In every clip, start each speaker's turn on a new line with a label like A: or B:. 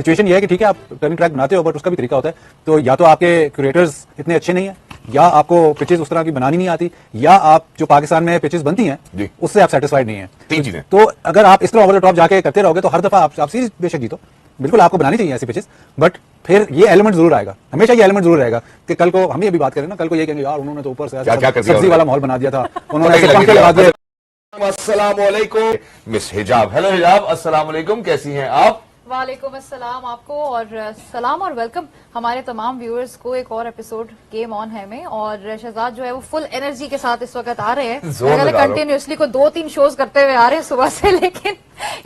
A: Situation ये है कि ठीक है आप टर्निंग ट्रैक बनाते हो बट उसका भी तरीका होता है। तो या तो आपके क्रिएटर्स इतने अच्छे नहीं है, या आपको पिचेस उस तरह की बनानी नहीं आती, या आप जो पाकिस्तान में पिचेस बनती हैं उससे आप सेटिस्फाइड नहीं है।
B: तीन चीजें।
A: तो अगर आप इस तरह ओवर द टॉप जाके करते रहोगे तो हर दफा आप सीरीज बेशक जीतो, बिल्कुल आपको बनानी चाहिए ऐसी पिचेस, बट फिर ये एलिमेंट जरूर आएगा, हमेशा ये एलिमेंट जरूर रहेगा कि कल को हम ये भी बात करें ना, कल को ये कहेंगे यार उन्होंने तो ऊपर से सब्जी वाला माहौल बना दिया था, उन्होंने ऐसे पंखे लगा दिए।
B: अस्सलाम वालेकुम मिस हिजाब। हेलो हिजाब, अस्सलाम वालेकुम, कैसी हैं आप?
C: वालेकुम अस्सलाम आपको, और सलाम और वेलकम हमारे तमाम व्यूअर्स को एक और एपिसोड गेम ऑन है में। और शहजाद जो है वो फुल एनर्जी के साथ इस वक्त आ रहे हैं, कंटिन्यूसली को 2-3 शोज करते हुए आ रहे हैं सुबह से, लेकिन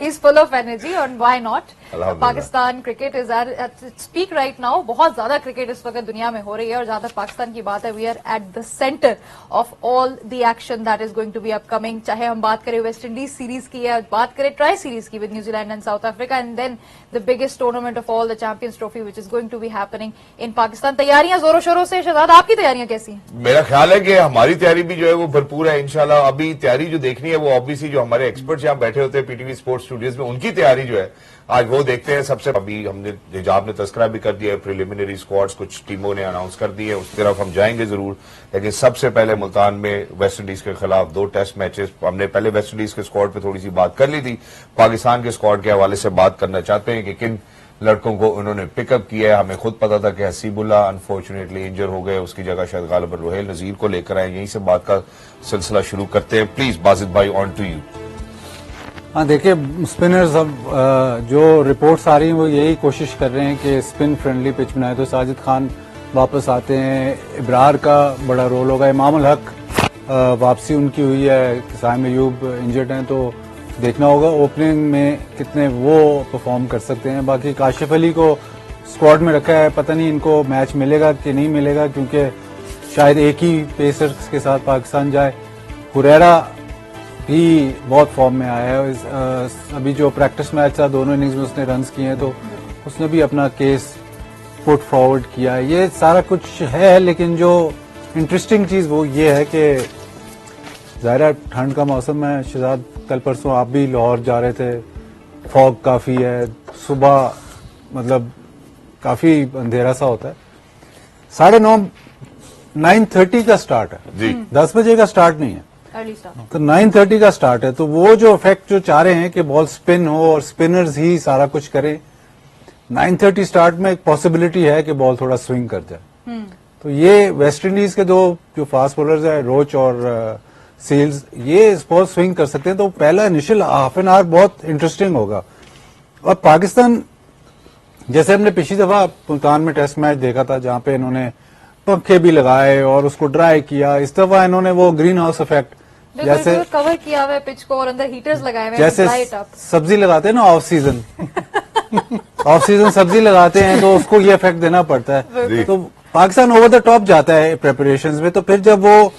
C: इज फुल ऑफ एनर्जी और why not. Pakistan cricket is at speak right now. बहुत ज्यादा क्रिकेट इस वक्त दुनिया में हो रही है और जहां तक पाकिस्तान की बात है, we are at the centre of all the action that is going to be upcoming. चाहे हम बात करें वेस्ट इंडीज सीरीज की या बात करें ट्राई सीरीज की with New Zealand and South Africa, and then the biggest tournament of all the Champions Trophy which is going to be happening in Pakistan. तैयारियां जोरों शोरों से। शहजाद आपकी तैयारियां कैसी हैं?
B: मेरा ख्याल है कि हमारी तैयारी भी जो है वो भरपूर है इंशाल्लाह। अभी तैयारी जो देखनी है वो ऑब्वियसली जो हमारे एक्सपर्ट्स यहाँ बैठे होते हैं पीटीवी स्पोर्ट्स स्टूडियोज में, उनकी तैयारी जो है आज वो देखते हैं। सबसे अभी हमने हिजाब ने तस्करा भी कर दिया है, प्रिलिमिनरी स्क्वाड्स कुछ टीमों ने अनाउंस कर दी है, उस तरफ हम जाएंगे जरूर। लेकिन सबसे पहले मुल्तान में वेस्ट इंडीज के खिलाफ 2 टेस्ट मैचेस, हमने पहले वेस्ट इंडीज के स्क्वाड पे थोड़ी सी बात कर ली थी, पाकिस्तान के स्क्वाड के हवाले से बात करना चाहते हैं कि किन लड़कों को उन्होंने पिकअप किया है। हमें खुद पता था कि हसीबुल्ला अनफॉर्चुनेटली इंजर हो गए, उसकी जगह शायद गालिबन रोहेल नजीर को लेकर आए। यहीं से बात का सिलसिला शुरू करते हैं। प्लीज बाजिद भाई, ऑन टू यू।
A: हाँ देखिए, स्पिनर्स अब जो रिपोर्ट्स आ रही हैं वो यही कोशिश कर रहे हैं कि स्पिन फ्रेंडली पिच बनाए। तो साजिद खान वापस आते हैं, इब्रार का बड़ा रोल होगा, इमाम उल हक वापसी उनकी हुई है, साइम अयूब इंजर्ड हैं, तो देखना होगा ओपनिंग में कितने वो परफॉर्म कर सकते हैं। बाकी काशिफ अली को स्क्वाड में रखा है, पता नहीं इनको मैच मिलेगा कि नहीं मिलेगा, क्योंकि शायद एक ही पेसर्स के साथ पाकिस्तान जाए। हुरैरा भी बहुत फॉर्म में आया है, अभी जो प्रैक्टिस मैच था दोनों इनिंग्स में उसने रन्स किए हैं, तो उसने भी अपना केस पुट फॉरवर्ड किया है। ये सारा कुछ है, लेकिन जो इंटरेस्टिंग चीज वो ये है कि ज़ाहिर ठंड का मौसम है। शहजाद कल परसों आप भी लाहौर जा रहे थे, फॉग काफी है, सुबह मतलब काफी अंधेरा सा होता है। 9:30 9:30 का स्टार्ट है, 10 बजे का स्टार्ट नहीं है, तो 9:30 का स्टार्ट है। तो वो जो इफेक्ट जो चाह रहे हैं कि बॉल स्पिन हो और स्पिनर्स ही सारा कुछ करें, 9:30 स्टार्ट में एक पॉसिबिलिटी है कि बॉल थोड़ा स्विंग कर जाए। तो ये वेस्ट इंडीज के दो जो फास्ट बॉलर्स है, रोच और सील्स, ये बॉल स्विंग कर सकते हैं। तो पहला इनिशियल हाफ एन आवर बहुत इंटरेस्टिंग होगा। और पाकिस्तान, जैसे हमने पिछली दफा मुल्तान में टेस्ट मैच देखा था जहां पे इन्होंने पंखे भी लगाए और उसको ड्राई किया, इस दफा इन्होंने वो ग्रीन हाउस इफेक्ट जैसे
C: कवर किया हुआ है पिच को और अंदर हीटर्स लगाए हुए हैं,
A: जैसे सब्जी लगाते हैं ना ऑफ सीजन ऑफ सीजन सब्जी लगाते हैं तो उसको ये इफेक्ट देना पड़ता है। तो पाकिस्तान ओवर द टॉप जाता है प्रेपरेशंस में, तो फिर जब वो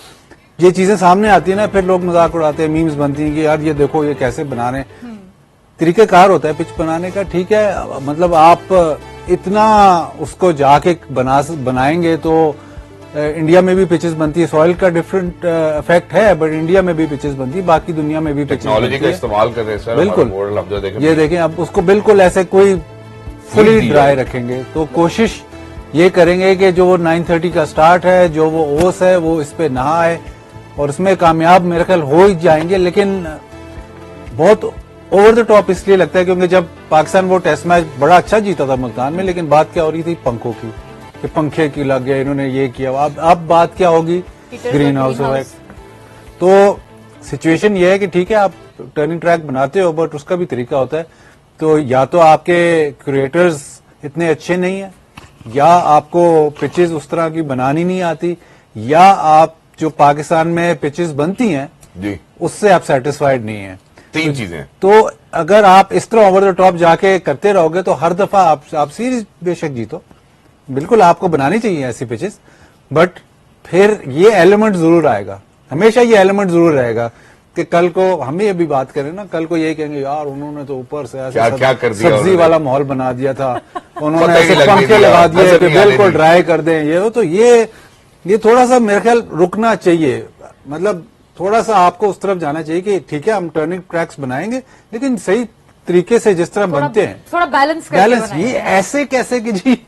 A: ये चीजें सामने आती है ना, फिर लोग मजाक उड़ाते हैं, मीम्स बनती हैं कि यार ये देखो ये कैसे बना रहे हैं। तरीकेकार होता है पिच बनाने का, ठीक है, मतलब आप इतना उसको जाके बनाएंगे तो इंडिया में भी पिचेस बनती है। सॉइल का डिफरेंट इफेक्ट है, बट इंडिया में भी पिचेस बनती है, बाकी दुनिया में भी
B: टेक्नोलॉजी का इस्तेमाल कर रहे हैं सर।
A: बिल्कुल, ये देखें, अब उसको बिल्कुल ऐसे कोई फुली ड्राई रखेंगे, तो कोशिश ये करेंगे कि जो वो 9:30 का स्टार्ट है, जो वो ओस है, वो इस पे ना आए, और उसमें कामयाब मेरे ख्याल हो ही जाएंगे। लेकिन बहुत ओवर द टॉप इसलिए लगता है क्योंकि जब पाकिस्तान वो टेस्ट मैच बड़ा अच्छा जीता था मुल्तान में, लेकिन बात क्या हो रही थी पंखों की, कि पंखे की लग गया, इन्होंने ये किया। अब बात क्या होगी, ग्रीन हाउस इफेक्ट। तो सिचुएशन ये है कि ठीक है आप टर्निंग ट्रैक बनाते हो, बट उसका भी तरीका होता है। तो या तो आपके क्रिएटर्स इतने अच्छे नहीं है, या आपको पिचेस उस तरह की बनानी नहीं आती, या आप जो पाकिस्तान में पिचेस बनती हैं
B: जी
A: उससे आप सेटिस्फाइड नहीं है।
B: 3 चीजें।
A: तो अगर आप इस तरह ओवर द टॉप जाके करते रहोगे तो हर दफा आप सीरीज बेशक जीतो, बिल्कुल आपको बनानी चाहिए ऐसी पिचेस, बट फिर ये एलिमेंट जरूर आएगा, हमेशा ये एलिमेंट जरूर रहेगा कि कल को हम भी अभी बात करें ना, कल को ये कहेंगे यार उन्होंने तो ऊपर से ऐसा
B: क्या कर दिया,
A: सब्जी वाला माहौल बना दिया था, उन्होंने ऐसे पंखे लगा दिए कि बिल्कुल ड्राई कर दें। ये तो ये थोड़ा सा मेरे ख्याल रुकना चाहिए, मतलब थोड़ा सा आपको उस तरफ जाना चाहिए कि ठीक है हम टर्निंग ट्रैक्स बनाएंगे, लेकिन सही तरीके से जिस तरह बनते हैं,
C: थोड़ा बैलेंस
A: ये ऐसे कैसे कि जी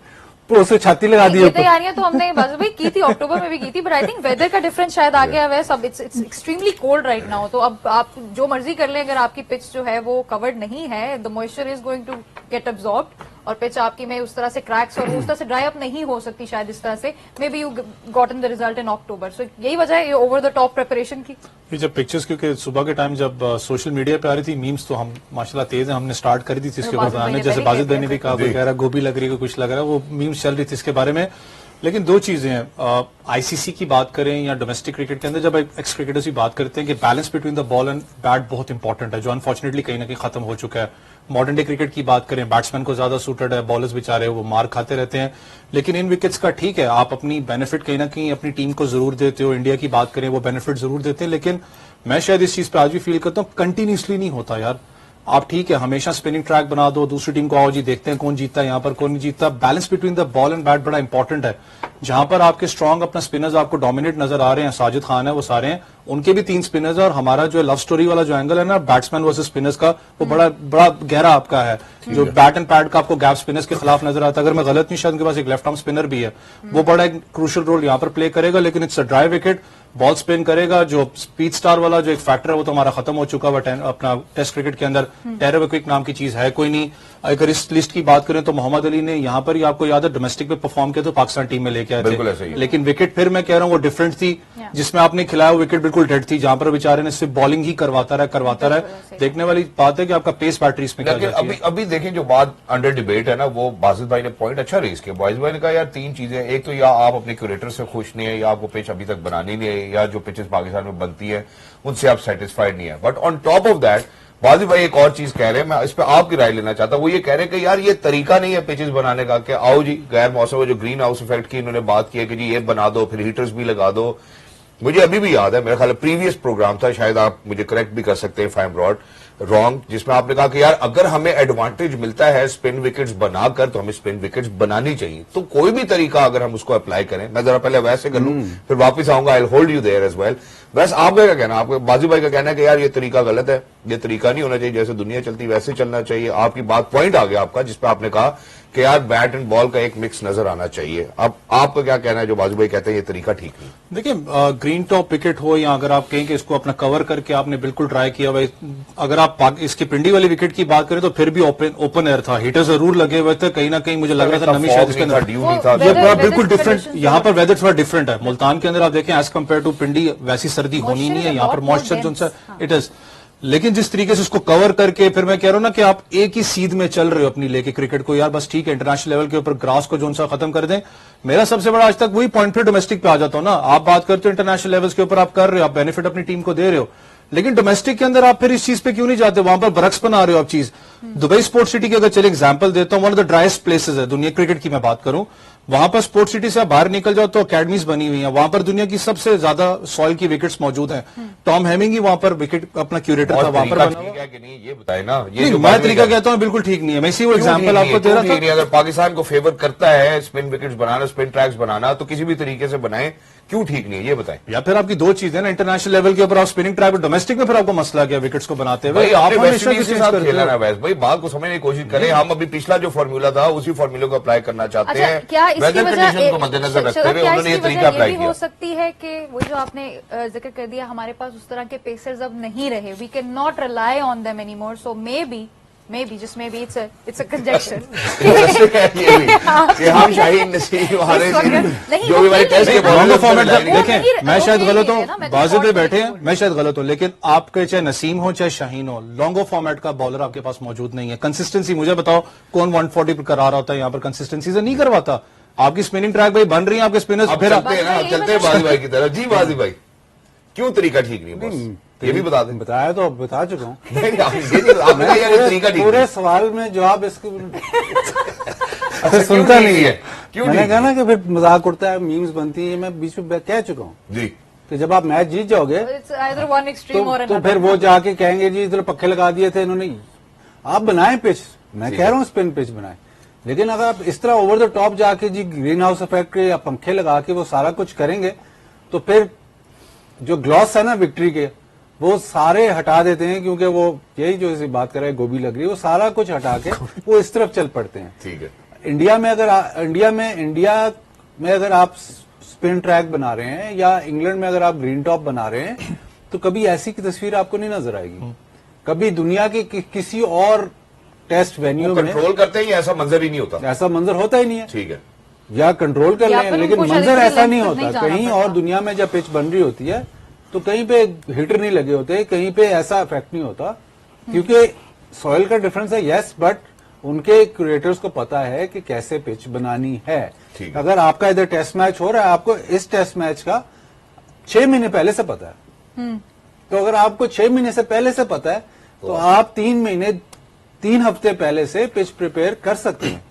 A: उसको छाती लगा दी।
C: ये तैयारियां तो हमने बस भाई की थी, अक्टूबर में भी की थी, बट आई थिंक वेदर का डिफरेंस शायद आ गया है सब। It's extremely cold right now, तो अब आप जो मर्जी कर लें, अगर आपकी पिच जो है वो कवर्ड नहीं है, the moisture is going to get absorbed, और पिच आपकी में उस तरह से क्रैक्स और उस तरह से ड्राई अप नहीं हो सकती शायद इस तरह से। May be you gotten the result in October, so यही वजह है ओवर द टॉप प्रिपरेशन की।
D: ये जब पिक्चर्स, क्योंकि सुबह के टाइम जब सोशल मीडिया पे आ रही थी मीम्स, तो हम माशाल्लाह तेज हैं, हमने स्टार्ट करी थी इसके ऊपर बनाने। जैसे बाजिद भाई ने भी कहा, कोई कह रहा गोभी लग रही है, कुछ लग रहा है, वो मीम्स चल रही थी इसके बारे में। लेकिन दो चीजें हैं, आईसीसी की बात करें या डोमेस्टिक क्रिकेट के अंदर, जब एक्स क्रिकेटर्स की बात करते हैं कि balance between the ball and bat बहुत इंपॉर्टेंट है, जो अनफॉर्चुनेटली कहीं ना कहीं खत्म हो चुका है। मॉडर्न डे क्रिकेट की बात करें, बैट्समैन को ज्यादा सूटेड है, बॉलर्स बेचारे वो मार खाते रहते हैं। लेकिन इन विकेट्स का ठीक है, आप अपनी बेनिफिट कहीं ना कहीं अपनी टीम को जरूर देते हो। इंडिया की बात करें, वो बेनिफिट जरूर देते हैं, लेकिन मैं शायद इस चीज पे आज भी फील करता हूँ, कंटिन्यूसली नहीं होता यार। आप ठीक है हमेशा स्पिनिंग ट्रैक बना दो, दूसरी टीम को आओ जी देखते हैं कौन जीतता है, यहाँ पर कौन नहीं जीतता। Balance between the ball and bat बड़ा इंपॉर्टेंट है। जहां पर आपके स्ट्रॉन्ग अपना स्पिनर्स आपको डोमिनेट नजर आ रहे हैं, साजिद खान है, वो सारे हैं, उनके भी 3 स्पिनर्स है, और हमारा जो लव स्टोरी वाला जो एंगल है ना बैट्समैन वर्सेस स्पिनर्स का, वो बड़ा बड़ा गहरा आपका है। जो बैट एंड पैड का आपको गैप स्पिनर्स के खिलाफ नजर आता है, अगर मैं गलत नहीं शायद उनके पास एक लेफ्ट आर्म स्पिनर भी है, वो बड़ा एक क्रूशियल रोल यहाँ पर प्ले करेगा। लेकिन it's a dry wicket, ball spin करेगा, जो स्पीड स्टार वाला जो एक फैक्टर है वो तो हमारा खत्म हो चुका है। अपना टेस्ट क्रिकेट के अंदर टेरर क्विक नाम की चीज है कोई नहीं। अगर इस लिस्ट की बात करें तो मोहम्मद अली ने यहाँ पर ही आपको याद है डोमेस्टिक पे परफॉर्म किया तो पाकिस्तान टीम में लेके आए थे, लेकिन विकेट फिर मैं कह रहा हूँ वो डिफरेंट थी, जिसमें आपने खिलाया वो विकेट बिल्कुल डेड थी, जहां पर बेचारे ने सिर्फ बॉलिंग ही करवाता रहा। देखने वाली बात है कि आपका पेस बैटरी इसमें क्या जाती है।
B: अभी देखें जो बात अंडर डिबेट है ना, वो बाजिद भाई ने पॉइंट अच्छा रेज किया। बाजिद भाई ने कहा यार 3 चीजें, एक तो या आप अपने क्यूरेटर से खुश नहीं है, या आपको पिच अभी तक बनानी नहीं है, या जो पिचेस पाकिस्तान में बनती है उनसे आप सेटिस्फाइड नहीं है। But on top of that Wajid भाई एक और चीज कह रहे हैं, मैं इस पर आपकी राय लेना चाहता हूं। वो ये कह रहे हैं कि यार ये तरीका नहीं है पिचेस बनाने का कि आओ जी गैर मौसम, जो ग्रीन हाउस इफेक्ट की इन्होंने बात की है कि जी ये बना दो, फिर हीटर्स भी लगा दो। मुझे अभी भी याद है, मेरा ख्याल प्रीवियस प्रोग्राम था, शायद आप मुझे करेक्ट भी कर सकते हैं इफ आई एम रॉन्ग, जिसमें आपने कहा कि यार अगर हमें एडवांटेज मिलता है स्पिन विकेट्स बनाकर तो हमें स्पिन विकेट्स बनानी चाहिए। तो कोई भी तरीका अगर हम उसको अप्लाई करें, मैं जरा पहले वैसे कर लूं फिर वापस आऊंगा, I will hold you there as well. बस आपका क्या कहना, आपके बाजिद भाई का कहना है कि यार ये तरीका गलत है, ये तरीका नहीं होना चाहिए, जैसे दुनिया चलती वैसे चलना चाहिए। आपकी बात पॉइंट आ गया आपका, जिसपे आपने कहा कि यार बैट एंड बॉल का एक मिक्स नजर आना चाहिए। अब आपका क्या कहना है जो बाजू भाई कहते हैं ये तरीका ठीक नहीं?
D: देखिए ग्रीन टॉप विकेट हो या अगर आप कहें कि इसको अपना कवर करके आपने बिल्कुल ट्राई किया हुआ, अगर आप इसकी पिंडी वाली विकेट की बात करें तो फिर भी ओपन एयर था, हीटर जरूर लगे हुए थे, कहीं ना कहीं मुझे लग रहा था नमी शायद इसके अंदर ये बिल्कुल डिफरेंट। यहाँ पर वेदर थोड़ा डिफरेंट है। मुल्तान के अंदर आप देखें एज कम्पेयर टू पिंडी वैसी सर्दी होनी नहीं है, यहाँ पर मॉइस्चर जो इट इज। लेकिन जिस तरीके से उसको कवर करके, फिर मैं कह रहा हूं ना कि आप एक ही सीध में चल रहे हो अपनी लेके क्रिकेट को, यार बस ठीक है इंटरनेशनल लेवल के ऊपर ग्रास को जो सा खत्म कर दें। मेरा सबसे बड़ा आज तक वही पॉइंट फिर डोमेस्टिक पे आ जाता हूं ना, आप बात करते हो इंटरनेशनल लेवल्स के ऊपर आप कर रहे हो, आप बेनिफिट अपनी टीम को दे रहे हो, लेकिन डोमेस्टिक के अंदर आप फिर इस चीज पे क्यों नहीं जाते, वहां पर बरक्स बना रहे हो आप चीज। दुबई स्पोर्ट्स सिटी की अगर चलिए एग्जांपल देता हूं, one of the driest places है दुनिया क्रिकेट की मैं बात करूं, वहां पर स्पोर्ट्स सिटी से आप बाहर निकल जाओ तो अकेडमीज बनी हुई हैं, वहां पर दुनिया की सबसे ज्यादा सॉइल की विकेट्स मौजूद हैं। टॉम हेमिंग ही वहां पर विकेट अपना क्यूरेटर था, वहां पर
B: ठीक है कि नहीं ये बताए ना।
D: ये मैं तरीका कहता हूं बिल्कुल ठीक नहीं है, मैं इसी वो एग्जांपल आपको दे रहा था।
B: अगर पाकिस्तान को फेवर करता है स्पिन विकेट्स बनाना, स्पिन ट्रैक्स बनाना, तो किसी भी तरीके से बनाए, क्यों ठीक नहीं है ये बताएं।
D: या फिर आपकी 2 चीजें ना, इंटरनेशनल लेवल के ऊपर आप स्पिनिंग ट्रैक, डोमेस्टिक में फिर आपको मसला गया विकेट्स को बनाते हुए, आप हमेशा
B: खेलना है। भाई बात को समझने की कोशिश करें, हम अभी पिछला जो फॉर्मूला था उसी फॉर्मूले को अप्लाई करना चाहते हैं।
C: क्या
B: वेदर कंडीशन को मद्देनजर रखते हुए उन्होंने ये तरीका अप्लाई किया।
C: हो सकती है कि वो जो आपने जिक्र कर दिया, हमारे पास उस तरह के पेसर्स अब नहीं रहे, we can not rely on them any more, so maybe just maybe it's a conjecture
B: कि हम शाहीन नसीम हमारे जो भी हमारे टेस्ट के
D: लॉन्ग फॉर्मेट देखें, मैं शायद गलत हूं, बाजिद पे बैठे हैं, मैं शायद गलत हूं, लेकिन आपके चाहे नसीम हो चाहे शाहीन हो, लॉन्गो फॉर्मेट का बॉलर आपके पास मौजूद नहीं है। कंसिस्टेंसी मुझे बताओ कौन 140 पर करा रहा होता है, यहाँ पर कंसिस्टेंसी से नहीं करवाता। आपकी स्पिनिंग ट्रैक भाई बन रही है, आपके स्पिनर्स फिर
B: चलते हैं बाजी भाई की तरफ। जी बाजी भाई क्यों तरीका ठीक नहीं है, ये भी बता दें।
A: बताया तो बता चुका हूँ।
B: पूरे
A: सवाल में जवाब इसके सुनता नहीं है। मैंने कहा ना कि फिर मजाक उड़ता है, मीम्स बनती है, मैं बीच में कह चुका हूँ
B: जी
A: कि जब आप मैच जीत जाओगे तो फिर वो जाके कहेंगे जी इधर पक्के लगा दिए थे इन्होंने। आप बनाए पिच, मैं कह रहा हूँ स्पिन पिच बनाए, लेकिन अगर आप इस तरह ओवर द टॉप जाके जी ग्रीन हाउस इफेक्ट के या पंखे लगा के वो सारा कुछ करेंगे तो फिर जो ग्लॉस है ना विक्ट्री के, वो सारे हटा देते हैं, क्योंकि वो यही जो इसी बात कर रहे हैं गोभी लग रही है, वो सारा कुछ हटा के वो इस तरफ चल पड़ते हैं।
B: ठीक है।
A: इंडिया में अगर आप स्पिन ट्रैक बना रहे हैं या इंग्लैंड में अगर आप ग्रीन टॉप बना रहे हैं, तो कभी ऐसी की तस्वीर आपको नहीं नजर आएगी। कभी दुनिया के किसी और टेस्ट वेन्यू में
B: कंट्रोल करते ही ऐसा मंजर ही नहीं होता,
A: ऐसा मंजर होता ही नहीं है।
B: ठीक है,
A: या कंट्रोल कर
C: या
A: लें,
C: फिर
A: लेकिन
C: उनको
A: मंजर
C: शायद
A: ऐसा
C: लेंथ
A: नहीं
C: तक नहीं
A: होता।
C: जाना
A: कहीं
C: पड़ता।
A: और दुनिया में जब पिच बन रही होती है तो कहीं पे हिटर नहीं लगे होते, कहीं पे ऐसा इफेक्ट नहीं होता, क्योंकि सॉइल का डिफरेंस है, यस, बट उनके क्रिएटर्स को पता है कि कैसे पिच बनानी है।
B: ठीक है।
A: अगर आपका इधर टेस्ट मैच हो रहा है, आपको इस टेस्ट मैच का 6 महीने पहले से पता है। तो अगर आपको 6 महीने से पहले से पता है, तो आप 3 हफ्ते पहले से पिच प्रिपेयर कर सकते हैं।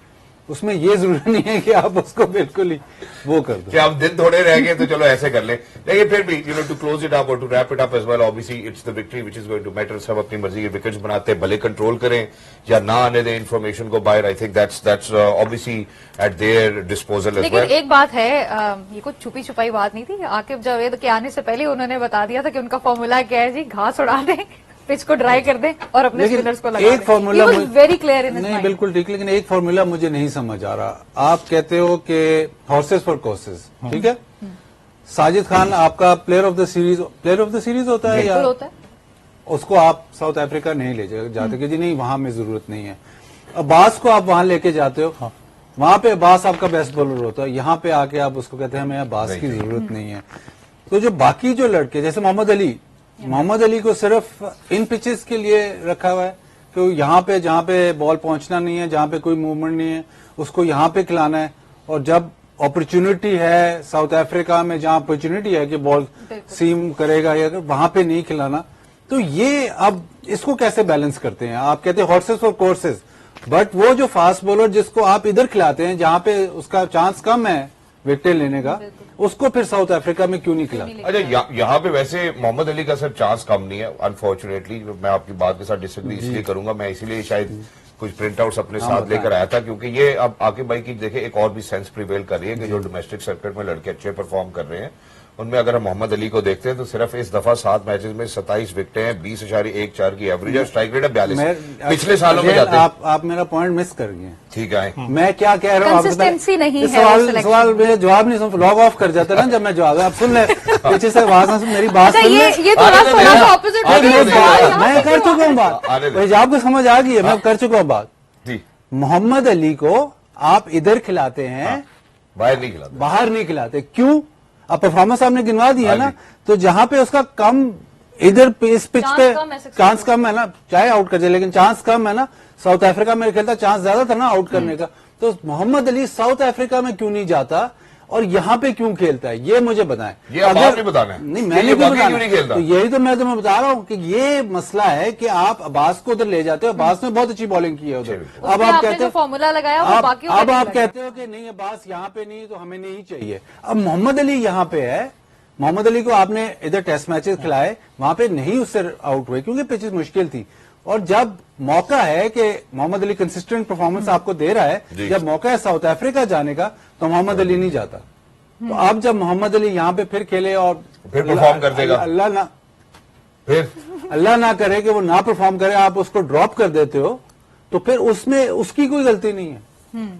A: उसमें ये जरूरी नहीं है कि आप उसको बिल्कुल ही वो कर दो
B: कि आप दिन थोड़े रह गए तो चलो ऐसे कर लें, लेकिन फिर भी टू क्लोज इट अप और to wrap it up as well, obviously it's the victory which is going to matter. सब अपनी मर्जी के विकेट्स बनाते हैं, भले कंट्रोल करें या ना आने दें इन्फॉर्मेशन को बाहर। I think that's obviously at their disposal as
C: लेकिन
B: वेल।
C: एक बात है, ये कुछ छुपी छुपाई बात नहीं थी। आकिब जावेद के आने से पहले उन्होंने बता दिया था कि उनका फॉर्मूला क्या है जी, घास उड़ा दें, पिच को ड्राई कर दें और अपने
A: लेकिन
C: स्पिनर्स को लगा
A: एक फॉर्मूला
C: वेरी क्लियर इन
A: नहीं, बिल्कुल ठीक, लेकिन एक फॉर्मूला मुझे नहीं समझ आ रहा। आप कहते हो कि हॉर्सेस फॉर कोर्सेज, ठीक है, साजिद खान आपका प्लेयर ऑफ द सीरीज होता है, या
C: होता है।
A: उसको आप साउथ अफ्रीका नहीं ले जाते कि जी नहीं वहां में जरूरत नहीं है। अब्बास को आप वहां लेके जाते हो, वहां पे अब्बास आपका बेस्ट बॉलर होता है, यहाँ पे आके आप उसको कहते हैं हमें अब्बास की जरूरत नहीं है। तो जो बाकी जो लड़के जैसे मोहम्मद अली को सिर्फ इन पिचेस के लिए रखा हुआ है कि यहाँ पे जहाँ पे बॉल पहुंचना नहीं है, जहाँ पे कोई मूवमेंट नहीं है, उसको यहाँ पे खिलाना है। और जब अपॉर्चुनिटी है साउथ अफ्रीका में, जहाँ अपॉर्चुनिटी है कि बॉल सीम करेगा या वहां पे नहीं खिलाना, तो ये अब इसको कैसे बैलेंस करते हैं? आप कहते हैं हॉर्सेस और कोर्सेज, बट वो जो फास्ट बॉलर जिसको आप इधर खिलाते हैं जहाँ पे उसका चांस कम है विकेट लेने का, उसको फिर साउथ अफ्रीका में क्यों नहीं खिलाते?
B: अच्छा, यहाँ पे वैसे मोहम्मद अली का सिर्फ चांस कम नहीं है, अनफॉर्चुनेटली। मैं आपकी बात के साथ डिसएग्री इसलिए करूंगा, मैं इसीलिए शायद कुछ प्रिंट आउट्स अपने साथ लेकर आया था, क्योंकि ये अब आकिब भाई की देखे एक और भी सेंस प्रिवेल कर रही है कि जो डोमेस्टिक सर्किट में लड़के अच्छे परफॉर्म कर रहे हैं, उनमें अगर हम मोहम्मद अली को देखते हैं तो सिर्फ इस दफा 7 मैचेस में 27 विकेटें हैं, 20.14 की एवरेज है, स्ट्राइक रेट है 42। पिछले सालों में जाते
A: आप मेरा पॉइंट मिस कर गए।
B: ठीक है,
A: मैं क्या कह रहा हूँ,
C: कंसिस्टेंसी नहीं है,
A: सवाल मेरे जवाब नहीं सुन, लॉग ऑफ कर जाता ना जब मैं जवाब, आप सुन ले पीछे से आवाज ना सुन, मेरी बात सुन ले।
C: ये थोड़ा ऑपोजिट
A: मैं कर चुका हूँ बात, हिजाब को समझ आ गई है, मैं कर चुका हूँ बात
B: जी।
A: मोहम्मद अली को आप इधर खिलाते हैं,
B: बाहर नहीं खिलाते,
A: बाहर नहीं खिलाते, क्यों? अब परफॉर्मेंस आपने गिनवा दी है ना, तो जहां पे उसका कम इधर इस पिच पे चांस कम है ना, चाहे आउट कर जाए लेकिन चांस कम है ना, साउथ अफ्रीका में खेलता चांस ज्यादा था ना आउट करने का, तो मोहम्मद अली साउथ अफ्रीका में क्यों नहीं जाता और यहाँ पे क्यों खेलता है, ये मुझे बताएं।
B: ये अगर नहीं बताना है,
A: नहीं मैंने क्यों नहीं खेलता, तो यही तो मैं तुम्हें बता रहा हूँ कि ये मसला है कि आप अब्बास को उधर ले जाते हो, अब्बास ने बहुत अच्छी बॉलिंग की है उधर, अब आप कहते हो
C: फॉर्मूला लगाया,
A: अब आप कहते हो कि नहीं अब्बास यहाँ पे नहीं तो हमें नहीं चाहिए। अब मोहम्मद अली यहाँ पे है, मोहम्मद अली को आपने इधर टेस्ट मैचेस खिलाए, वहां पे नहीं उससे आउट हुए क्योंकि पिचेस मुश्किल थी, और जब मौका है कि मोहम्मद अली कंसिस्टेंट परफॉर्मेंस आपको दे रहा है, जब मौका है साउथ अफ्रीका जाने का, तो मोहम्मद अली नहीं जाता। तो अब जब मोहम्मद अली यहाँ पे फिर खेले और
B: फिर परफॉर्म कर देगा,
A: अल्लाह ना करे कि वो ना परफॉर्म करे, आप उसको ड्रॉप कर देते हो, तो फिर उसमें उसकी कोई गलती नहीं है।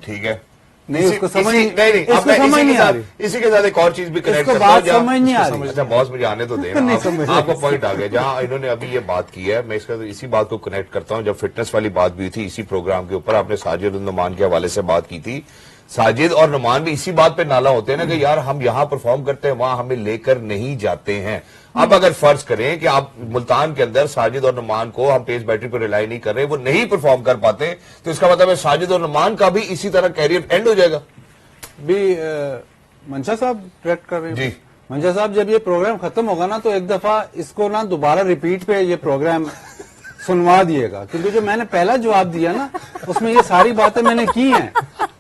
B: ठीक है,
A: नहीं उसको समझ नहीं
B: आ रही, इसी के साथ एक और चीज भी कनेक्ट करता हूं,
A: समझ नहीं आ रही।
B: अच्छा बॉस मुझे आने तो देना, आपको पॉइंट आ गया जहां इन्होंने अभी ये बात की है, मैं इसका इसी बात को कनेक्ट करता हूं। जब फिटनेस वाली बात भी थी इसी प्रोग्राम के ऊपर, आपने साजिद और नुमान के हवाले से बात की थी, साजिद और नुमान भी इसी बात पे नाला होते हैं ना कि यार हम यहां परफॉर्म करते हैं, वहां हमें लेकर नहीं जाते हैं। अब अगर फर्ज करें कि आप मुल्तान के अंदर साजिद और नुमान को हम पेस बैटरी पर रिलाई नहीं कर रहे, वो नहीं परफॉर्म कर पाते, तो इसका मतलब है साजिद और नुमान का भी इसी तरह कैरियर एंड हो जाएगा।
A: भी मंशा साहब डायरेक्ट कर रहे हैं
B: जी।
A: मंशा साहब, जब ये प्रोग्राम खत्म होगा ना, तो एक दफा इसको ना दोबारा रिपीट पे ये प्रोग्राम सुनवा दिएगा, क्योंकि जो मैंने पहला जवाब दिया ना उसमें ये सारी बातें मैंने की हैं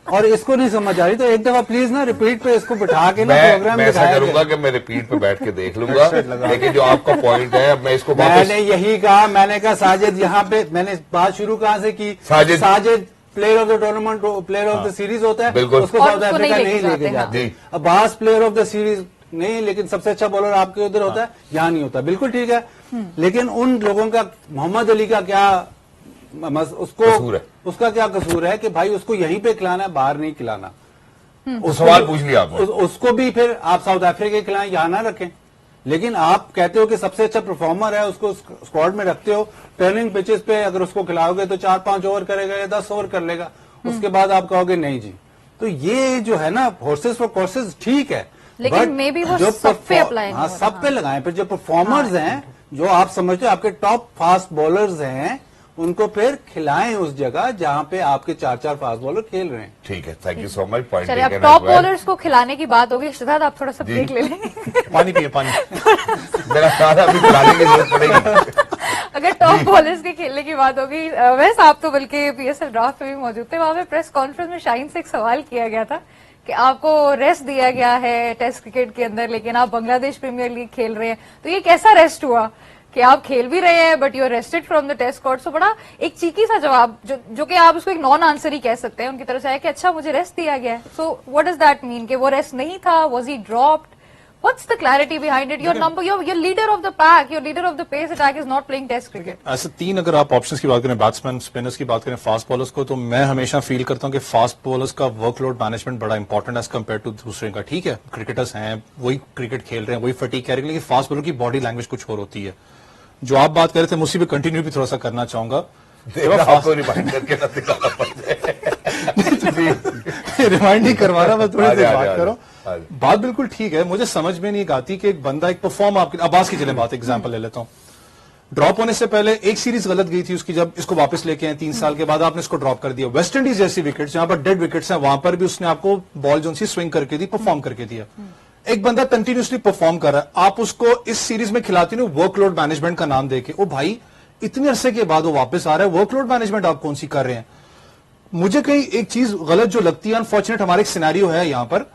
A: और इसको नहीं समझ आ रही, तो एक दफा प्लीज ना रिपीट पे इसको बिठा के ना प्रोग्राम
B: मैं ऐसा करूंगा कि मैं रिपीट पे बैठ के देख लूंगा, लेकिन जो आपका पॉइंट है अब मैं इसको
A: मैंने यही कहा, मैंने कहा साजिद यहाँ पे, मैंने बात शुरू कहाँ से की, Sajid player of the tournament, player of the series होता है, उसको साउथ अफ्रीका नहीं लेके जाते। Abbas player of the series नहीं, लेकिन सबसे अच्छा बॉलर आपके उधर होता है, यहाँ नहीं होता, बिल्कुल ठीक है। लेकिन उन लोगों का मोहम्मद अली का क्या
B: कसूर है?
A: उसका क्या कसूर है कि भाई उसको यहीं पे खिलाना है, बाहर नहीं खिलाना।
B: उस सवाल पूछ लिया आपने।
A: उसको भी फिर आप साउथ अफ्रीका के खिलाएं, यहां ना रखें। लेकिन आप कहते हो कि सबसे अच्छा परफॉर्मर है, उसको स्क्वाड में रखते हो, ट्रेनिंग पिचेस पे अगर उसको खिलाओगे तो 4-5 ओवर करेगा या 10 ओवर कर लेगा, उसके बाद आप कहोगे नहीं जी। तो ये जो है ना हॉर्सेस फॉर कोर्सेज ठीक है,
C: लेकिन मे बी वो सब पे अप्लाई
A: हाँ सब पे लगाएं। फिर जो परफॉर्मर्स हैं, जो आप समझते हो आपके टॉप फास्ट बॉलर्स हैं, उनको फिर खिलाएं उस जगह जहां पे आपके 4-4 फास्ट बॉलर खेल रहे हैं।
B: ठीक है, thank you so much. Point
C: चलिए, अब टॉप बॉलर्स को खिलाने की बात होगी। सिद्धार्थ, आप थोड़ा सा ब्रेक ले लें।
D: पानी पिए, पानी।
B: मेरा ख्याल है अभी खिलाने की जरूरत पड़ेगी।
C: अगर टॉप बॉलर्स के खेलने की बात होगी, वैसे आप तो बल्कि पीएसएल ड्राफ्ट में भी मौजूद थे, वहां पे प्रेस कॉन्फ्रेंस में शाहीन से एक सवाल किया गया था कि आपको रेस्ट दिया गया है टेस्ट क्रिकेट के अंदर, लेकिन आप बांग्लादेश प्रीमियर लीग खेल रहे हैं, तो ये कैसा रेस्ट हुआ कि आप खेल भी रहे हैं but you are rested from the test squad? So बड़ा एक चीकी सा जवाब जो कि आप उसको एक नॉन आंसर ही कह सकते हैं, उनकी तरफ से आया कि अच्छा मुझे रेस्ट दिया गया है। So what does that mean कि वो रेस्ट नहीं था? Was he dropped? What's the clarity behind it? Your leader of the pack, your leader of the pace attack is not playing Test cricket.
D: ऐसे 3 अगर आप ऑप्शंस की बात करें, बैट्समैन, स्पिनर्स की बात करें, फास्ट बॉलर्स को, तो मैं हमेशा फील करता हूं कि फास्ट बॉलर्स का वर्कलोड मैनेजमेंट बड़ा इंपॉर्टेंट एज कम्पेयर टू दूसरे का। ठीक है, क्रिकेटर्स हैं, वही क्रिकेट खेल रहे हैं, वही फटीग कैरी, लेकिन फास्ट बॉलर की बॉडी लैंग्वेज कुछ और होती है। जो आप बात कर रहे थे, मुझसे भी कंटिन्यू भी थोड़ा सा करना चाहूंगा। रिमाइंड नहीं करवा रहा, मैं थोड़ी देर बात करूं। बात बिल्कुल ठीक है, मुझे समझ में नहीं आती कि एक बंदा एक परफॉर्म, आपकी अब्बास की चले बात एग्जांपल ले लेता हूं। ड्रॉप होने से पहले एक सीरीज गलत गई थी उसकी, जब इसको वापस लेके आए 3 साल के बाद, आपने इसको ड्रॉप कर दिया। वेस्ट इंडीज जैसी विकेट्स जहां पर डेड विकेट्स हैं, वहां पर भी उसने आपको बॉल जो सी स्विंग करके दी, परफॉर्म करके दिया। एक बंदा कंटिन्यूसली परफॉर्म कर रहा है, आप उसको इस सीरीज में खिलाते नहीं वर्कलोड मैनेजमेंट का नाम देके। ओ भाई, इतने अरसे के बाद वो वापस आ रहा है, वर्कलोड मैनेजमेंट आप कौन सी कर रहे हैं? मुझे कहीं एक चीज गलत जो लगती है, अनफॉर्चुनेट हमारे एक सिनेरियो है यहां पर,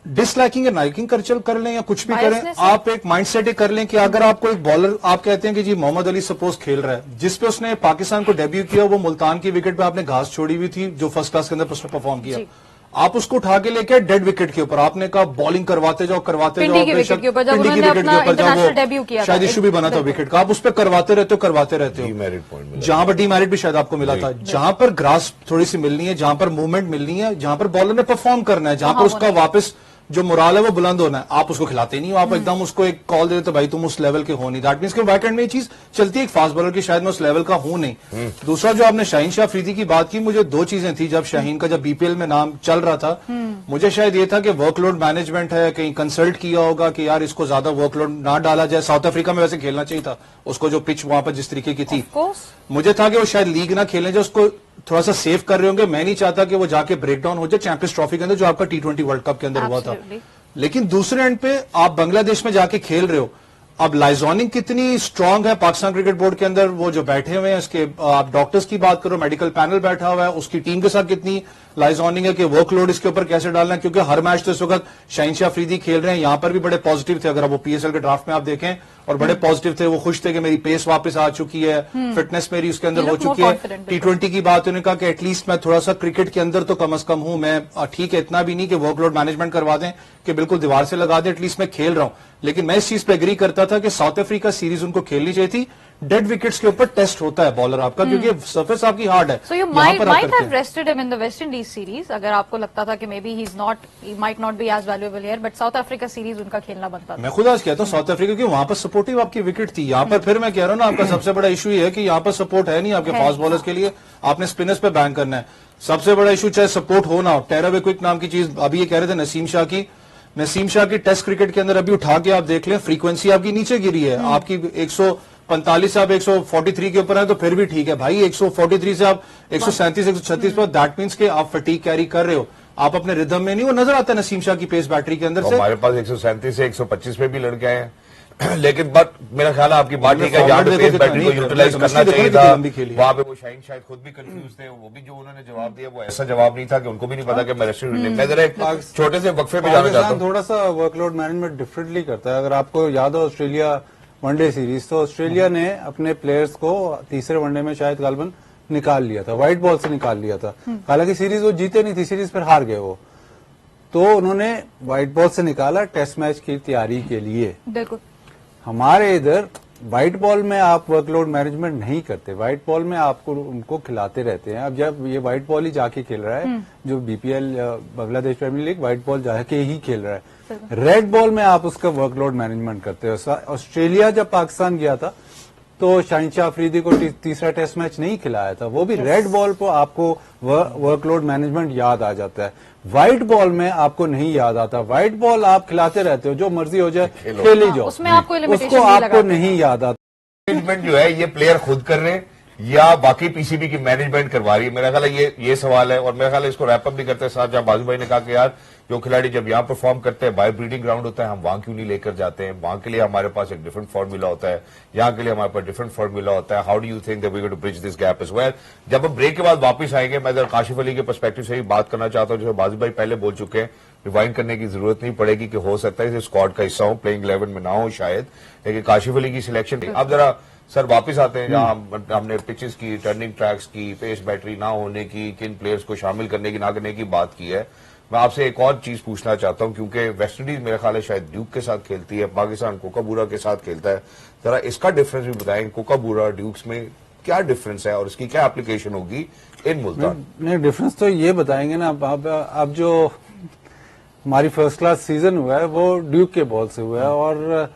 D: डिसलाइकिंग या लाइकिंग कर लें या कुछ भी करें, आप एक माइंडसेट कर लें कि अगर आपको एक बॉलर, आप कहते हैं कि जी मोहम्मद अली सपोज खेल रहा है, जिसपे उसने पाकिस्तान को डेब्यू किया, वो मुल्तान की विकेट पे आपने घास छोड़ी हुई थी, जो फर्स्ट क्लास के अंदर उसने परफॉर्म किया, आप उसको उठा के लेके डेड विकेट के ऊपर आपने कहा बॉलिंग करवाते जाओ पिंडी की विकेट के ऊपर, जब शायद इशू भी बना था विकेट का, आप उस पर करवाते रहते हो। जहां पर डीमेरिट भी शायद आपको मिला था, जहां पर ग्रास थोड़ी सी मिलनी है, जहां पर मूवमेंट मिलनी है, जहां पर बॉलर ने परफॉर्म करना है, जहां पर उसका वापस जो मोराल है वो बुलंद होना है, आप उसको खिलाते नहीं हो। आप एकदम उसको एक कॉल दे देते, भाई तुम उस लेवल के हो नहीं। दैट मींस कि बैकएंड में ये चीज चलती है एक फास्ट बॉलर की, शायद मैं उस लेवल का हूं नहीं। दूसरा, जो आपने शाहीन शाह अफरीदी की बात की, मुझे 2 चीजें थी जब शाहीन का जब बीपीएल में नाम चल रहा था, मुझे शायद ये था कि वर्कलोड मैनेजमेंट है, कहीं कंसल्ट किया होगा कि यार इसको ज्यादा वर्कलोड ना डाला जाए। साउथ अफ्रीका में वैसे खेलना चाहिए था उसको, जो पिच वहां पर जिस तरीके की थी, मुझे था कि वो शायद लीग ना खेलने जाए, उसको थोड़ा सा सेव कर रहे होंगे। मैं नहीं चाहता कि वो जाके ब्रेकडाउन हो जाए चैंपियंस ट्रॉफी के अंदर, जो आपका T20 वर्ल्ड कप के अंदर हुआ था। लेकिन दूसरे एंड पे आप बांग्लादेश में जाके खेल रहे हो, अब लाइजोनिंग कितनी स्ट्रांग है पाकिस्तान क्रिकेट बोर्ड के अंदर, वो जो बैठे हुए हैं इसके, आप डॉक्टर्स की बात करो, मेडिकल पैनल बैठा हुआ है, उसकी टीम के साथ कितनी लाइजोनिंग है कि वर्कलोड इसके ऊपर कैसे डालना है। क्योंकि हर मैच तो इस वक्त शाहीन शाह अफरीदी खेल रहे हैं, यहां पर भी बड़े पॉजिटिव थे, अगर आप वो पीएसएल के ड्राफ्ट में आप देखें, और बड़े पॉजिटिव थे, वो खुश थे कि मेरी पेस वापस आ चुकी है, फिटनेस मेरी उसके अंदर हो चुकी है। T20 की बात उन्होंने कहा कि एटलीस्ट मैं थोड़ा सा क्रिकेट के अंदर तो कम अज कम हूं, मैं ठीक है, इतना भी नहीं कि वर्कलोड मैनेजमेंट करवा दें कि बिल्कुल दीवार से लगा दें, एटलीस्ट मैं खेल रहा हूं। लेकिन मैं इस चीज पे एग्री करता था कि साउथ अफ्रीका सीरीज उनको खेलनी चाहिए थी। डेड विकेट्स के ऊपर टेस्ट होता है बॉलर आपका, क्योंकि सरफेस आपकी हार्ड है।
C: So you might have rested him in the West Indies series, अगर आपको लगता था कि maybe he might not be as valuable here, but South Africa series उनका खेलना बनता था।
D: मैं खुद आज कहता हूँ साउथ अफ्रीका की, वहां पर सपोर्टिव आपकी विकेट थी। यहाँ पर फिर मैं कह रहा हूँ ना, आपका सबसे बड़ा इशू ये है कि यहाँ पर सपोर्ट है नहीं आपके फास्ट बॉलर्स के लिए, आपने स्पिनर्स पे बैन करना है। सबसे बड़ा इशू चाहे सपोर्ट हो ना हो, टेरा क्विक नाम की चीज, अभी ये कह रहे थे नसीम शाह की टेस्ट क्रिकेट के अंदर अभी उठा के आप देख लें, फ्रीक्वेंसी आपकी नीचे गिरी है, आपकी 145 से आप 143 के ऊपर है तो फिर भी ठीक है भाई, 143 से आप 137 136 पर, दैट मींस कि आप फटीग कैरी कर रहे हो, आप अपने रिदम में नहीं। वो नजर आता है नसीम शाह की पेस बैटरी के अंदर से।
B: हमारे पास 137 से 125 पे भी लड़के आए हैं लेकिन बट मेरा ख्याल है आपकी बात ठीक है, जहां पे पेस बैटरी को यूटिलाइज करना चाहिए था, वहां पे वो शाहीन शायद खुद भी कंफ्यूज थे। वो भी जो उन्होंने जवाब दिया वो ऐसा जवाब नहीं था कि उनको भी नहीं पता कि मैं रेस्टोरेंट। मैं जरा एक छोटे से वक्फे पे जाना चाहता हूं।
A: थोड़ा सा वर्कलोड मैनेजमेंट डिफरेंटली करता है। अगर आपको याद हो ऑस्ट्रेलिया वनडे सीरीज, तो ऑस्ट्रेलिया ने अपने प्लेयर्स को तीसरे वनडे में शायद गालबन निकाल लिया था, व्हाइट बॉल से निकाल लिया था। हालांकि सीरीज वो जीते नहीं थी, सीरीज फिर हार गए वो, तो उन्होंने व्हाइट बॉल से निकाला टेस्ट मैच की तैयारी के लिए।
C: बिल्कुल।
A: हमारे इधर व्हाइट बॉल में आप वर्कलोड मैनेजमेंट नहीं करते। व्हाइट बॉल में आपको उनको खिलाते रहते हैं। अब जब ये व्हाइट बॉल ही जाके खेल रहा है, जो BPL Bangladesh Premier League white ball जाके ही खेल रहा है। रेड बॉल में आप उसका वर्कलोड मैनेजमेंट करते हो। ऑस्ट्रेलिया जब पाकिस्तान गया था तो शाहिन शाह अफरीदी को तीसरा टेस्ट मैच नहीं खिलाया था, वो भी रेड बॉल पर आपको वर्कलोड मैनेजमेंट याद आ जाता है। व्हाइट बॉल में आपको नहीं याद आता। व्हाइट बॉल आप खिलाते रहते हो, जो मर्जी हो जाए खेल ही जाओ,
C: उसमें आपको
A: उसको आपको नहीं याद आता।
B: मैनेजमेंट जो है ये प्लेयर खुद कर रहे हैं या बाकी पीसीबी की मैनेजमेंट करवा रही है, मेरा ख्याल है ये सवाल है। और मेरा ख्याल है इसको रैपअप भी करते हैं साथ, जहां बाजू भाई ने कहा कि यार जो खिलाड़ी जब यहाँ परफॉर्म करते हैं, बाय ब्रीडिंग ग्राउंड होता है, हम वहां क्यों नहीं लेकर जाते हैं? वहां के लिए हमारे पास एक डिफरेंट फॉर्मूला होता है, यहाँ के लिए हमारे पास डिफरेंट फॉर्मूला होता है। How do you think that we going to bridge this gap as well? जब हम ब्रेक के बाद वापस आएंगे, मैं काशिफ अली के पर्सपेक्टिव से ही बात करना चाहता हूँ, जैसे बाजू भाई पहले बोल चुके हैं, रिवाइंड करने की जरूरत नहीं पड़ेगी कि हो सकता है इस स्क्वाड का हिस्सा हो, प्लेइंग 11 में ना हो शायद, लेकिन काशिफ अली की सिलेक्शन। अब जरा सर वापस आते हैं जहां हमने पिचेस की, टर्निंग ट्रैक्स की, पेस बैटरी ना होने की, किन प्लेयर्स को शामिल करने की ना करने की बात की है। मैं आपसे एक और चीज पूछना चाहता हूं, क्योंकि वेस्ट इंडीज मेरा ख्याल है शायद ड्यूक के साथ खेलती है, पाकिस्तान कोकाबूरा के साथ खेलता है। जरा इसका डिफरेंस भी बताएं, कोकाबूरा ड्यूक्स में क्या डिफरेंस है और इसकी क्या एप्लीकेशन होगी इन मुल्तान?
A: नहीं, डिफरेंस तो ये बताएंगे ना। अब जो हमारी फर्स्ट क्लास सीजन हुआ है वो ड्यूक के बॉल से हुआ है, और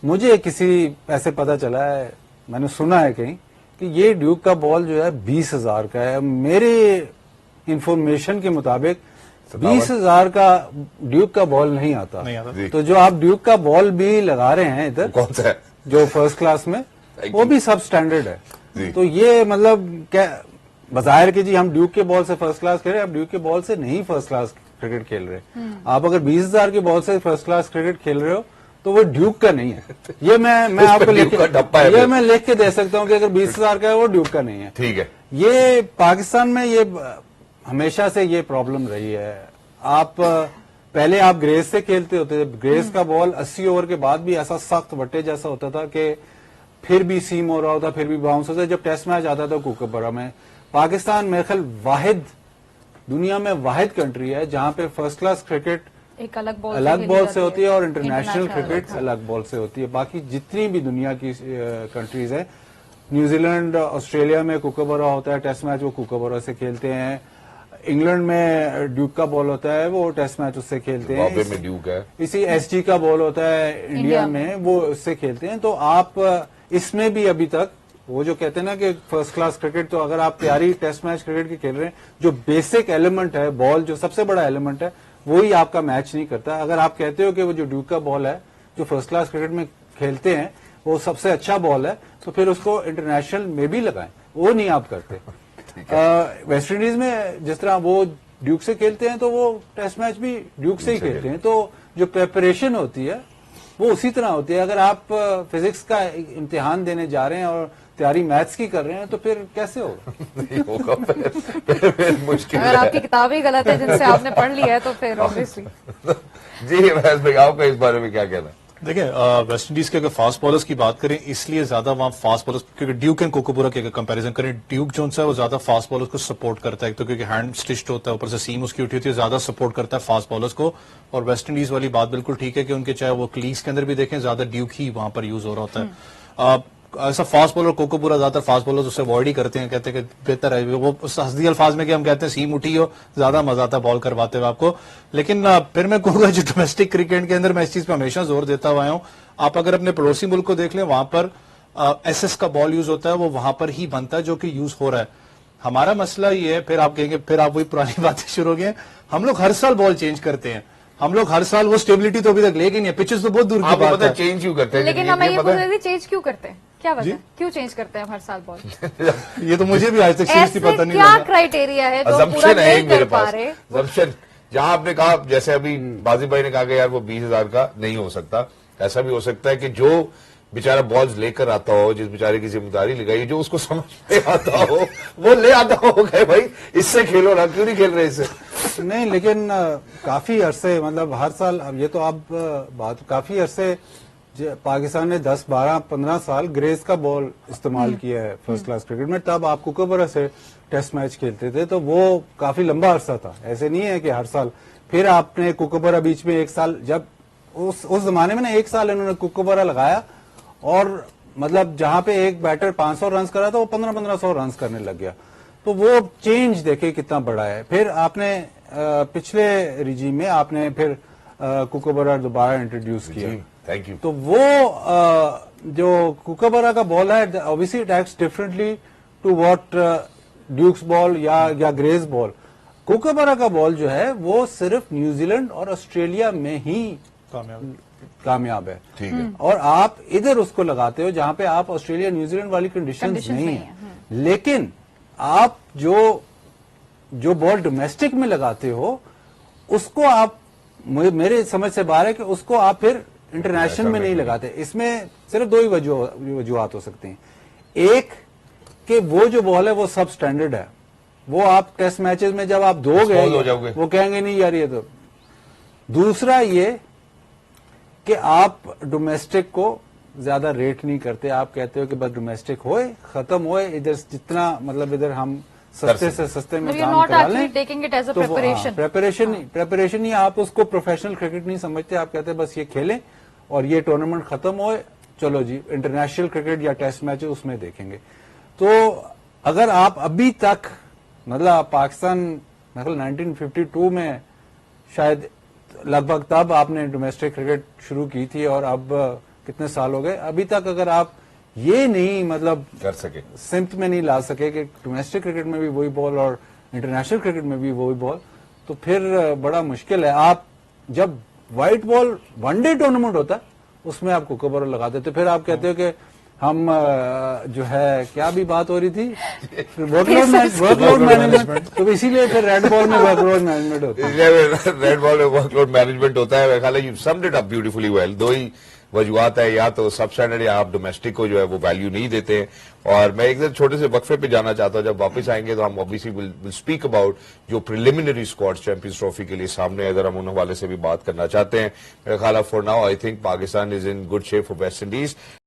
A: मुझे किसी ऐसे पता चला है, मैंने सुना है कहीं कि ये ड्यूक का बॉल जो है 20,000 का है। मेरे इंफॉर्मेशन के मुताबिक 20,000 का ड्यूक का बॉल नहीं आता। तो जो आप ड्यूक का बॉल भी लगा रहे हैं इधर,
B: कौन सा है
A: जो फर्स्ट क्लास में, वो भी सब स्टैंडर्ड है। तो ये मतलब क्या बजाहिर कि जी हम ड्यूक के बॉल से फर्स्ट क्लास खेल रहे हैं, आप ड्यूक के बॉल से नहीं फर्स्ट क्लास क्रिकेट खेल रहे। आप अगर 20,000 के बॉल से फर्स्ट क्लास क्रिकेट खेल रहे हो तो वो ड्यूक का नहीं है। ये मैं आपको मैं लिख के दे सकता हूँ कि अगर 20,000 का है वो ड्यूक का नहीं है।
B: ठीक है।
A: ये पाकिस्तान में ये हमेशा से ये प्रॉब्लम रही है। आप पहले आप ग्रेस से खेलते होते थे, ग्रेस का बॉल 80 ओवर के बाद भी ऐसा सख्त वट्टे जैसा होता था कि फिर भी सीम हो रहा होता, फिर भी बाउंस होता। जब टेस्ट मैच आता था कोकाबूरा में, पाकिस्तान मेरे ख्याल दुनिया में वाहिद कंट्री है जहां पे फर्स्ट क्लास क्रिकेट
C: एक अलग
A: बॉल से होती है और इंटरनेशनल क्रिकेट अलग बॉल से होती है। बाकी जितनी भी दुनिया की कंट्रीज है, न्यूजीलैंड ऑस्ट्रेलिया में कोकाबूरा होता है टेस्ट मैच, वो कोकाबूरा से खेलते हैं। इंग्लैंड में ड्यूक का बॉल होता है, वो टेस्ट मैच उससे खेलते हैं।
B: बॉम्बे में ड्यूक है।
A: इसी एसजी का बॉल होता है इंडिया में, वो उससे खेलते हैं। तो आप इसमें भी अभी तक वो जो कहते हैं ना कि फर्स्ट क्लास क्रिकेट, तो अगर आप तैयारी टेस्ट मैच क्रिकेट की खेल रहे हैं, जो बेसिक एलिमेंट है बॉल, जो सबसे बड़ा एलिमेंट है, वही आपका मैच नहीं करता। अगर आप कहते हो कि वो जो ड्यूक का बॉल है जो फर्स्ट क्लास क्रिकेट में खेलते हैं वो सबसे अच्छा बॉल है, तो फिर उसको इंटरनेशनल में भी लगाएं, वो नहीं आप करते। वेस्ट इंडीज में जिस तरह वो ड्यूक से खेलते हैं तो वो टेस्ट मैच भी ड्यूक से ही खेलते हैं। तो जो प्रेपरेशन होती है वो उसी तरह होती है। अगर आप फिजिक्स का इम्तिहान देने जा रहे हैं और तैयारी मैथ्स की कर रहे हैं तो फिर कैसे होगा?
B: नहीं होगा, फिर मुश्किल
C: अगर आपकी किताब ही गलत है जिनसे आपने पढ़ लिया है तो फिर ऑब्वियसली।
B: जी वैस भाई, आपका इस बारे में क्या कहना है?
D: देखिए, वेस्ट इंडीज के अगर फास्ट बॉलर्स की बात करें, इसलिए ज्यादा वहां फास्ट बॉलर्स, क्योंकि ड्यूक एंड कोकाबूरा की अगर कंपैरिजन करें, ड्यूक जो है वो ज्यादा फास्ट बॉलर्स को सपोर्ट करता है, तो क्योंकि हैंड स्टिच्ड होता है, ऊपर से सीम उसकी उठी होती है, ज्यादा सपोर्ट करता है फास्ट बॉलर्स को। और वेस्ट इंडीज वाली बात बिल्कुल ठीक है कि उनके चाहे वो क्लीज के अंदर भी देखें, ज्यादा ड्यूक ही वहां पर यूज हो रहा होता है। ऐसा फास्ट बॉलर कोकाबूरा ज्यादातर फास्ट बॉलर्स उससे अवॉइड ही करते हैं, कहते हैं कि बेहतर है वो उस हस्दी अल्फाज में कि हम कहते हैं सीम उठी हो, ज्यादा मजा आता है बॉल करवाते हुए आपको। लेकिन फिर मैं कहूंगा जो डोमेस्टिक क्रिकेट के अंदर मैं इस चीज पर हमेशा जोर देता हुआ हूं, आप अगर अपने पड़ोसी मुल्क को देख लें, वहां पर एसएस का बॉल यूज होता है, वो वहां पर ही बनता है जो कि यूज हो रहा है। हमारा मसला ये है, फिर आप कहेंगे फिर आप वही पुरानी बातें शुरू हो गई, हम लोग हर साल बॉल चेंज करते हैं, हम लोग हर साल वो स्टेबिलिटी तो अभी तक लेके नहीं है, पिचेस तो बहुत दूर की बात है।
B: चेंज क्यों करते हैं?
C: लेकिन हमें ये पूछ चेंज क्यों करते हैं, क्या वजह, क्यों चेंज करते हैं हर साल बॉल?
D: ये तो मुझे भी आज तक सीरियसली पता नहीं
C: क्या क्राइटेरिया है जो पूरा नहीं कर पा रहे?
B: जहां आपने कहा, जैसे अभी बाजी भाई ने कहा कि यार वो 20,000 का नहीं हो सकता, ऐसा भी हो सकता है कि जो बेचारा बॉल्स लेकर आता हो, जिस बेचारे की जिम्मेदारी लगाई, जो उसको समझ में आता हो वो ले आता हो, गए भाई इससे खेलो ना, क्यों नहीं खेल रहे इससे?
A: नहीं, लेकिन काफी अरसे, मतलब हर साल, अब ये तो आप बात, काफी अरसे पाकिस्तान ने 10, 12, 15 साल ग्रेस का बॉल इस्तेमाल किया है फर्स्ट क्लास क्रिकेट में। तब आप कोकाबूरा से टेस्ट मैच खेलते थे, तो वो काफी लंबा अरसा था, ऐसे नहीं है कि हर साल। फिर आपने कोकाबूरा बीच में एक साल, जब उस जमाने में ना एक साल इन्होंने कोकाबूरा लगाया और मतलब जहां पे एक बैटर 500 रन कर रहा था वो 1500 रन करने लग गया। तो वो चेंज देखे कितना बड़ा है। फिर आपने पिछले रिजीम में आपने फिर कुकोबरा दोबारा इंट्रोड्यूस किया।
B: Thank you.
A: तो वो जो कुकोबरा का बॉल है obviously it acts differently to what Dukes ball या ग्रेज बॉल। कुकोबरा का बॉल जो है वो सिर्फ न्यूजीलैंड और ऑस्ट्रेलिया में ही कामयाब है।
B: ठीक है।
A: और आप इधर उसको लगाते हो जहां पे आप ऑस्ट्रेलिया न्यूजीलैंड वाली कंडीशंस नहीं है। लेकिन आप जो बॉल डोमेस्टिक में लगाते हो उसको आप, मेरे समझ से बाहर है कि उसको आप फिर इंटरनेशनल में नहीं लगाते। इसमें सिर्फ दो ही वजूहत हो सकती हैं। एक कि वो जो बॉल है वो सब स्टैंडर्ड है, वो आप टेस्ट मैचेस में जब आप दोगे वो कहेंगे नहीं यार ये तो। दूसरा ये कि आप डोमेस्टिक को ज्यादा रेट नहीं करते, आप कहते हो कि बस डोमेस्टिक होए खत्म होए, इधर जितना मतलब इधर हम सस्ते से सस्ते में काम करा लें। तो प्रेपरेशन ही, आप उसको प्रोफेशनल क्रिकेट नहीं समझते, आप कहते हैं बस ये खेलें और ये टूर्नामेंट खत्म होए, चलो जी इंटरनेशनल क्रिकेट या टेस्ट मैच उसमें देखेंगे। तो अगर आप अभी तक मतलब पाकिस्तान मतलब 1952 में शायद लगभग तब आपने डोमेस्टिक क्रिकेट शुरू की थी और अब कितने साल हो गए, अभी तक अगर आप ये नहीं मतलब
B: कर सके,
A: सिम्त में नहीं ला सके कि डोमेस्टिक क्रिकेट में भी वही बॉल और इंटरनेशनल क्रिकेट में भी वही बॉल, तो फिर बड़ा मुश्किल है। आप जब व्हाइट बॉल वनडे टूर्नामेंट होता है उसमें आप कुकोबरा लगा देते, फिर आप कहते हो कि हम जो है क्या भी बात हो रही थी वर्कलोड मैनेजमेंट, तो इसीलिए फिर रेड बॉल में वर्कलोड मैनेजमेंट होता है।
B: रेड बॉल में वर्कलोड मैनेजमेंट होता है। ख्याल you summed it up beautifully well. दो ही वजूहत है, या तो सब स्टैंडर्ड या आप डोमेस्टिक को जो है वो वैल्यू नहीं देते। और मैं एक छोटे से वक्फे पे जाना चाहता हूं, जब वापस आएंगे तो हम ऑब्वियसली विल स्पीक अबाउट जो प्रिलिमिनरी स्क्वाड चैंपियंस ट्रॉफी के लिए सामने है, अगर हम उन हवाले से भी बात करना चाहते हैं। मेरा ख्याल for now I think Pakistan is in good shape for West Indies.